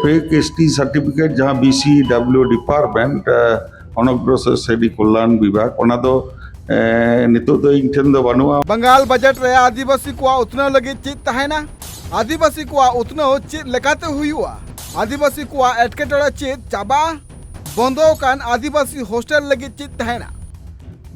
Fake ST certificate जहाँ BCW department अनग्रसर श्रेणी कल्याण विभाग ओना दो नितो दो इन ठेन दो बनुआ बंगाल बजट रे आदिवासी को उतना लगे चीज तहना आदिवासी को उतना चीज लेकाते हुआ आदिवासी को एटकेटोड़ा चीज चाबा बंदो कान आदिवासी हॉस्टल लगे चीज तहना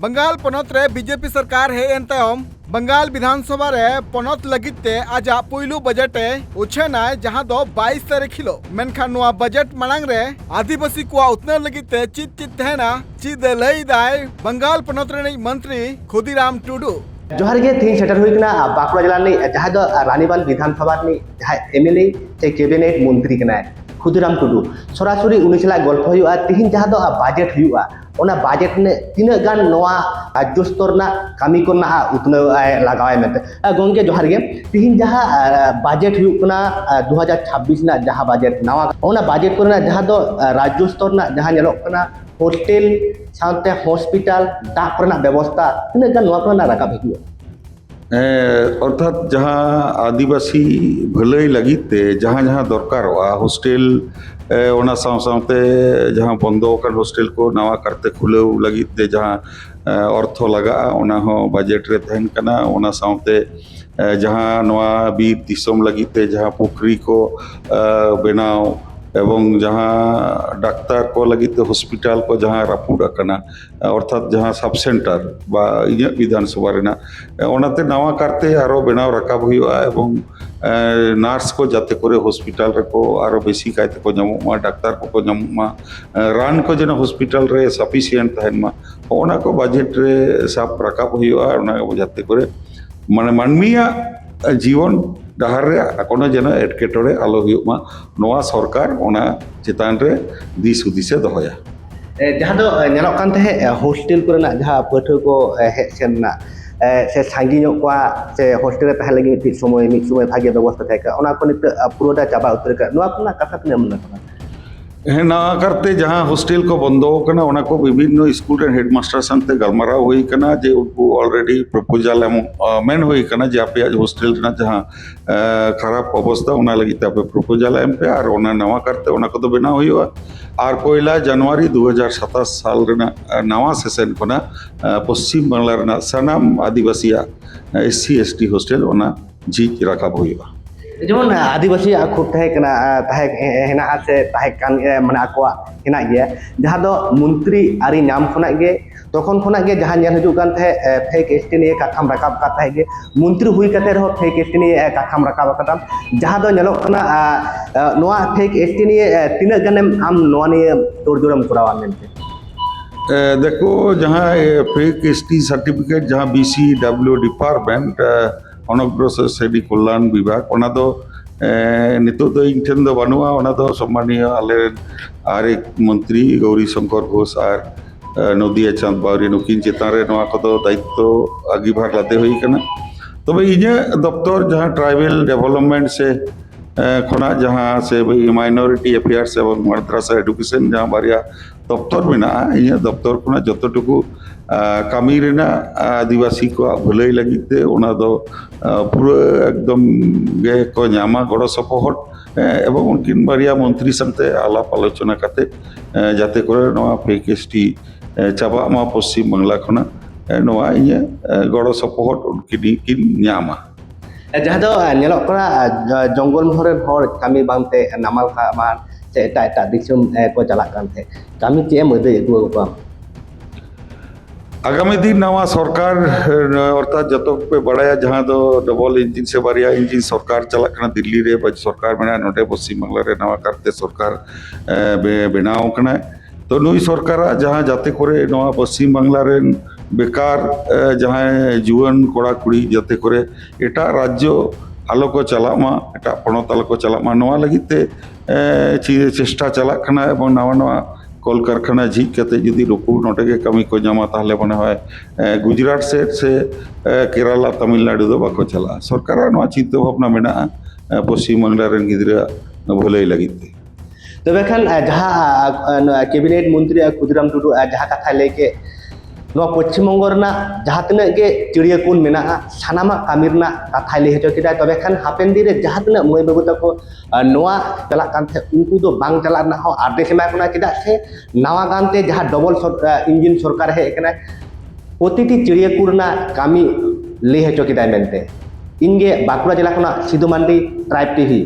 बंगाल पनत रे बीजेपी सरकार है एनतम बंगाल विधानसभा रे पनत लगिते आज पुइलू बजट उछेना जहां दो 22 तारीख हिलो मेनखान नुआ बजट मांग रे आदिवासी को उतना लगिते चीज चीज तहना चीज लई दाय बंगाल पनत रे मंत्री खुदीराम टुडू जोहार गे तीन सेटर हुई बांकुड़ा जिला जहाँ दो रानीबाल विधानसभा जहाँ MLA से कैबिनेट मंत्री खुदीराम टुडू सरासरी उनी सला गल्प हुआ तीन जहाँ दो बजट हुआ ओना बजट ने तीना गान नवा राज्य स्तर ना कमी को ना उतना लगावे में गोंगे जोहार गे तीन जहाँ बजट हुआ 2026 ना जहाँ बजट नवा ओना बजट को ना जहाँ दो राज्य स्तर ना जहाँ नेलोकना होटल साथ हॉस्पिटल दाग करना व्यवस्था तीना गान नवा को ना रकाब हुआ अर्थात जहाँ आदिवासी भलाई लगिते जहाँ जहाँ दरकार हॉस्टल ओना साथे जहाँ बंदो हॉस्टल को नवा करते खुलेव लगिते जहाँ अर्थ लगा ओना हो बजट रे तहन कना ओना साथे जहाँ नवा बीर दिसोम लगिते जहाँ पुखरी को बनाव एवं जहाँ डाक्तार को लगिते हॉस्पिटल को जहाँ रापुड करना अर्थात जहाँ सब सेंटर बा इᱧᱟᱹᱜ विधानसभा रेना ओनाते नवा करते आरो बनाव रकाब हुआ एवं नार्स को जाते करे हॉस्पिटल रे आरो बेसी कायते को ᱧᱟᱢᱚᱜ डाक्तार को ᱧᱟᱢᱚᱜ रान को जेना हॉस्पिटल रे सफिशिएंट तहन मा ओना को बजट रे साफ रकाब हुआ ओना जाते करे माने मानमिया जीवन डहार रे कोनो जेना एटकेटोड़े आलो हुआ नवा सरकार ओना चितान रे दिस हुदिसे दोहया जहाँ दो नेलोक कान तहे हॉस्टल कोरेना जहाँ पठो को हेज सेना से सांगिनो को से हॉस्टल रे तहे लगी मिद समय भागे व्यवस्था थाका ओना को नित पुरोटा चाबा उतर का नवा कोना कथा ने मन ना करते जहाँ हॉस्टल को बंदो करना ओना को विभिन्न स्कूल रे हेडमास्टर संते गलमाराव हुई करना जे उनको ऑलरेडी प्रपोजल मेन हुई करना जे आपे हॉस्टल ना जहाँ खराब अवस्था ओना लगी आपे प्रपोजल एम पे और ओना नवा करते ओना को तो बना हुआ और पहला जनवरी 2027 साल रेना नवा सेशन कोना पश्चिम बांग्ला रेना सनाम आदिवासिया SC ST हॉस्टल ओना झीज रकाब हुआ जेमन आदिवासी खूब हेना से माने आकोआ हेना गया जहाँ दो मंत्री आरी नाम खोना गे तखन खोना गे जहाँ नेल हजु कान थे फेक एसटी ने कथाम रकाब का गे मंत्री हुई कते रहो फेक एसटी ने कथाम रकाब कता जहाँ दो नेलो कना नोआ फेक एसटी ने तिना गनेम आम नोआ ने तोड़जोड़म करावा मेनते देखो जहाँ फेक एसटी सर्टिफिकेट जहाँ BCW डिपार्टमेंट अनग्रसर श्रेणी कल्याण विभाग ओना दो नितो दो इन ठेन दो बनुआ ओना दो सम्मानीय आले आर एक मंत्री गौरी शंकर घोष और नदिया चांद बावरी नुकिन चितान रे नवा को दो दायित्व आगिभार लाते हुई कना तबे इᱧᱟᱹᱜ दफ्तर जहाँ ट्राइबल डेवलपमेंट से खोना जहाँ से माइनॉरिटी अफेयर्स एवं मद्रासा एडुकेशन जहाँ बारिया दफ्तर मेना इᱧᱟᱹᱜ दफ्तर खोना जतटुकु कमी रेना आदिवासी को भलाई लगिते ओना दो पूरा एकदम गे को ᱧᱟᱢᱟ गड़ो सपोर्ट एवं उनकिन बारिया मंत्री संते आलाप आलोचना करते जाते करे नवा फेक एसटी चाबा मा पश्चिम बांग्ला खोना नवा इᱧᱟᱹᱜ गड़ो सपोर्ट उनकिन ᱧᱟᱢᱟ जहाँ दो नेलोक कना जंगल भरेन हर कमी बांते नामाल का मान से एटा दिसम को चलाक कान थे कमी चे मदे अगुआ को आगामी दिन नवा सरकार अर्थात जतो पे बड़ाया जहाँ दो डबल इंजिन से बारिया इंजिन सरकार चला करना दिल्ली रे बज सरकार में नोटे पश्चिम बांग्ला रे नवा करते सरकार बनाव कना तो नुई सरकार जहाँ जाते करे नवा पश्चिम बांग्ला रे बेकार जहाँ जुआन कोड़ा कुड़ी जाते करे एटा राज्य आलो को चलामा एटा पणत आलो को चलामा नवा लगिते चेष्टा चला करना एवं नवा नवा कल कारखाना झीज करते जुदी रुकु नोटे के कमी को ᱧᱟᱢᱟ ताहले मने है गुजरात से केरला तमिलनाडु दो बाको चला सरकार नवा चिंता भावना मेना पश्चिम बांग्ला रेन गिदरा भलाई लगिते तबे खान जहाँ कैबिनेट मंत्री खुदीराम टुडू जहाँ कथा लेके नवा पश्चिम बंग रना जहाँ तिना के चिड़िया कून मेना सानामा कामी रना कथा लई हचो किदा तबे खान हापेन दिन रे जहाँ तिना मई बाबू तको नवा चला कांथे उनको दो बांग चला ना हो आदेश एमा कना किदा से नवा गानते जहाँ डबल इंजिन सरकार हे कना प्रतिटी चिड़िया कून रना कामी लई हचो किदा मेनते इनगे बाकुड़ा जिला खना सिधु मांडी ट्राइब टीवी।